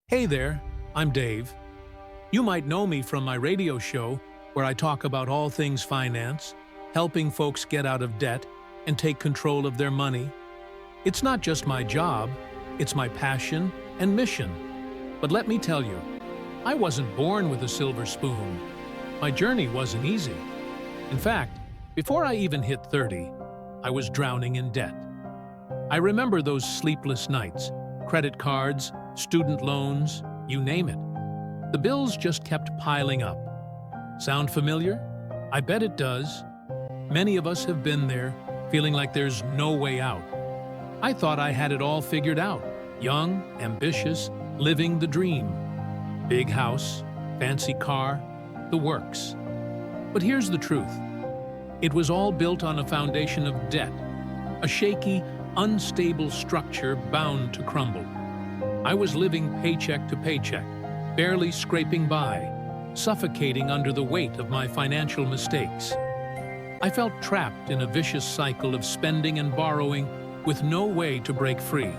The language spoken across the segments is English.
Hey there, I'm Dave. You might know me from my radio show where I talk about all things finance, helping folks get out of debt and take control of their money. It's not just my job, it's my passion and mission. But let me tell you, I wasn't born with a silver spoon. My journey wasn't easy. In fact, before I even hit 30, I was drowning in debt. I remember those sleepless nights, credit cards, student loans, you name it. The bills just kept piling up. Sound familiar? I bet it does. Many of us have been there, feeling like there's no way out. I thought I had it all figured out. Young, ambitious, living the dream. Big house, fancy car, the works. But here's the truth. It was all built on a foundation of debt, a shaky, unstable structure bound to crumble. I was living paycheck to paycheck, barely scraping by, suffocating under the weight of my financial mistakes. I felt trapped in a vicious cycle of spending and borrowing with no way to break free.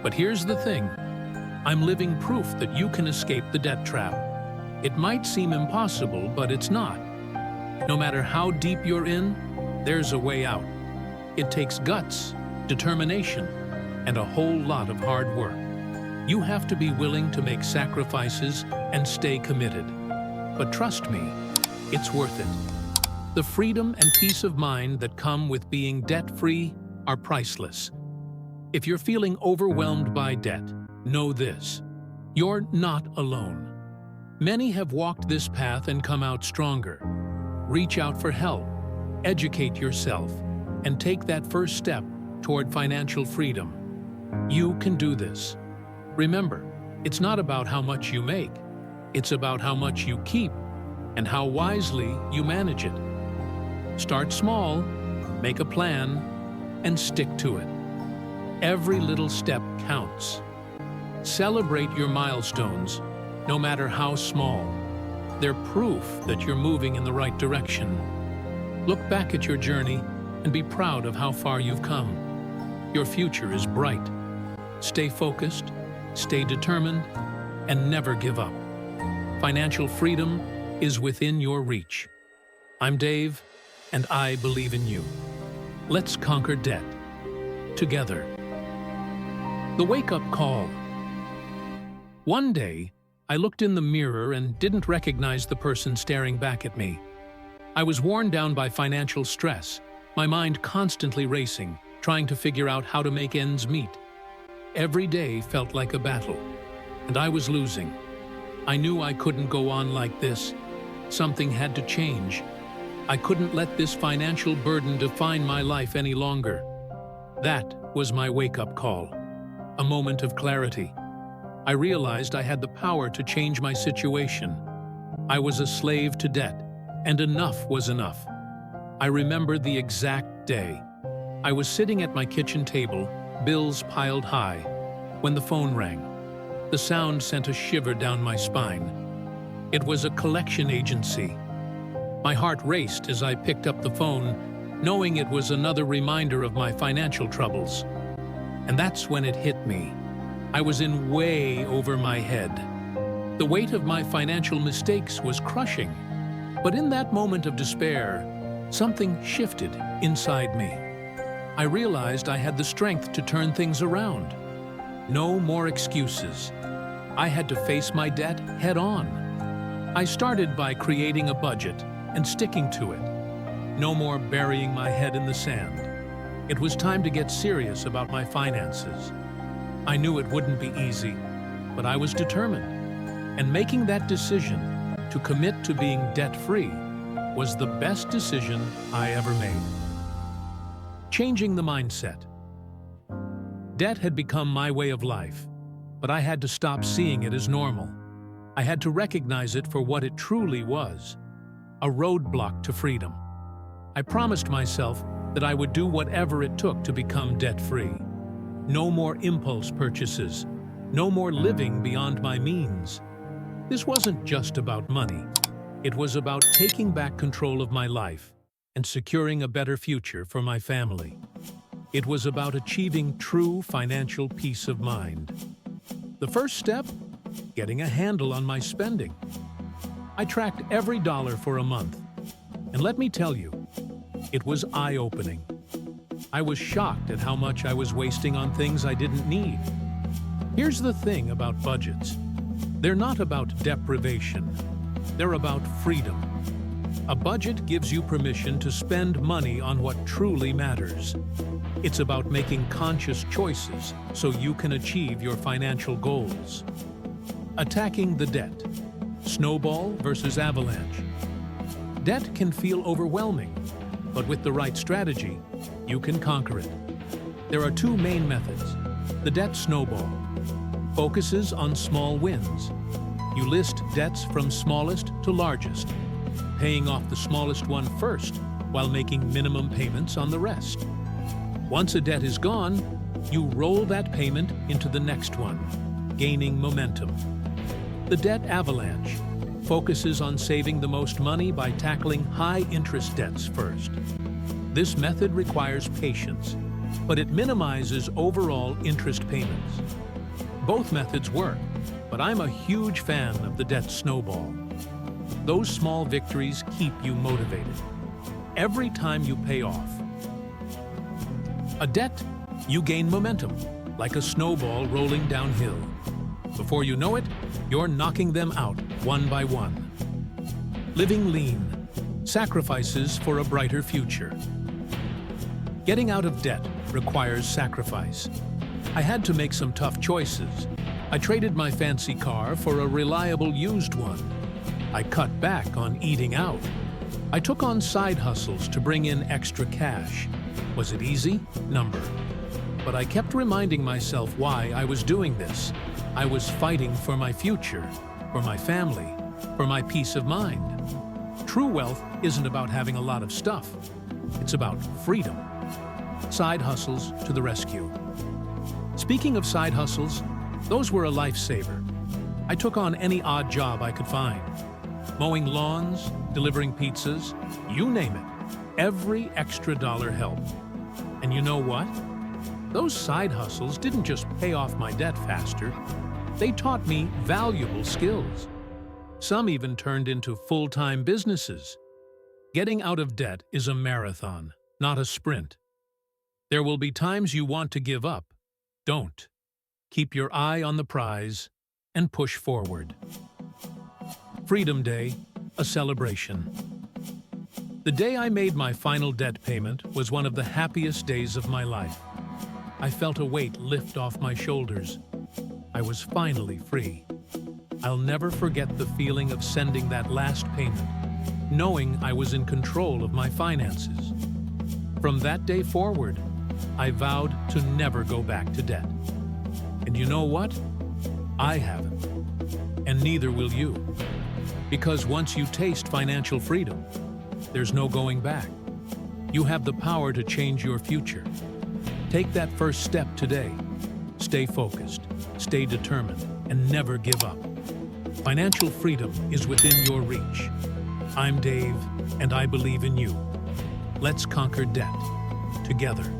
But here's the thing. I'm living proof that you can escape the debt trap. It might seem impossible, but it's not. No matter how deep you're in, there's a way out. It takes guts, determination, and a whole lot of hard work. You have to be willing to make sacrifices and stay committed. But trust me, it's worth it. The freedom and peace of mind that come with being debt-free are priceless. If you're feeling overwhelmed by debt, know this: you're not alone. Many have walked this path and come out stronger. Reach out for help, educate yourself, and take that first step toward financial freedom. You can do this. Remember, it's not about how much you make. It's about how much you keep and how wisely you manage it. Start small, make a plan, and stick to it. Every little step counts. Celebrate your milestones, no matter how small. They're proof that you're moving in the right direction. Look back at your journey and be proud of how far you've come. Your future is bright. Stay focused, stay determined, and never give up. Financial freedom is within your reach. I'm Dave, and I believe in you. Let's conquer debt together. The wake-up call. One day, I looked in the mirror and didn't recognize the person staring back at me. I was worn down by financial stress, my mind constantly racing, trying to figure out how to make ends meet. Every day felt like a battle, and I was losing. I knew I couldn't go on like this. Something had to change. I couldn't let this financial burden define my life any longer. That was my wake-up call, a moment of clarity. I realized I had the power to change my situation. I was a slave to debt, and enough was enough. I remember the exact day. I was sitting at my kitchen table, bills piled high, when the phone rang. The sound sent a shiver down my spine. It was a collection agency. My heart raced as I picked up the phone, knowing it was another reminder of my financial troubles. And that's when it hit me. I was in way over my head. The weight of my financial mistakes was crushing. But in that moment of despair, something shifted inside me. I realized I had the strength to turn things around. No more excuses. I had to face my debt head-on. I started by creating a budget and sticking to it. No more burying my head in the sand. It was time to get serious about my finances. I knew it wouldn't be easy, but I was determined. And making that decision to commit to being debt-free was the best decision I ever made. Changing the mindset. Debt had become my way of life, but I had to stop seeing it as normal. I had to recognize it for what it truly was, a roadblock to freedom. I promised myself that I would do whatever it took to become debt-free. No more impulse purchases, no more living beyond my means. This wasn't just about money. It was about taking back control of my life and securing a better future for my family. It was about achieving true financial peace of mind. The first step? getting a handle on my spending. I tracked every dollar for a month, and let me tell you, it was eye-opening. I was shocked at how much I was wasting on things I didn't need. Here's the thing about budgets. They're not about deprivation. They're about freedom. A budget gives you permission to spend money on what truly matters. It's about making conscious choices so you can achieve your financial goals. Attacking the debt. Snowball versus avalanche. Debt can feel overwhelming, but with the right strategy, you can conquer it. There are two main methods. The debt snowball focuses on small wins. You list debts from smallest to largest, paying off the smallest one first while making minimum payments on the rest. Once a debt is gone, you roll that payment into the next one, gaining momentum. The debt avalanche focuses on saving the most money by tackling high-interest debts first. This method requires patience, but it minimizes overall interest payments. Both methods work, but I'm a huge fan of the debt snowball. Those small victories keep you motivated. Every time you pay off a debt, you gain momentum, like a snowball rolling downhill. Before you know it, you're knocking them out one by one. Living lean. Sacrifices for a brighter future. Getting out of debt requires sacrifice. I had to make some tough choices. I traded my fancy car for a reliable used one. I cut back on eating out. I took on side hustles to bring in extra cash. Was it easy? Number. But I kept reminding myself why I was doing this. I was fighting for my future, for my family, for my peace of mind. True wealth isn't about having a lot of stuff. It's about freedom. Side hustles to the rescue. Speaking of side hustles, those were a lifesaver. I took on any odd job I could find. Mowing lawns, delivering pizzas, you name it. Every extra dollar helped. And you know what? Those side hustles didn't just pay off my debt faster. They taught me valuable skills. Some even turned into full-time businesses. Getting out of debt is a marathon, not a sprint. There will be times you want to give up. Don't. Keep your eye on the prize and push forward. Freedom Day, a celebration. The day I made my final debt payment was one of the happiest days of my life. I felt a weight lift off my shoulders. I was finally free. I'll never forget the feeling of sending that last payment, knowing I was in control of my finances. From that day forward, I vowed to never go back to debt. And you know what? I haven't. And neither will you. Because once you taste financial freedom, there's no going back. You have the power to change your future. Take that first step today. Stay focused, stay determined, and never give up. Financial freedom is within your reach. I'm Dave, and I believe in you. Let's conquer debt together.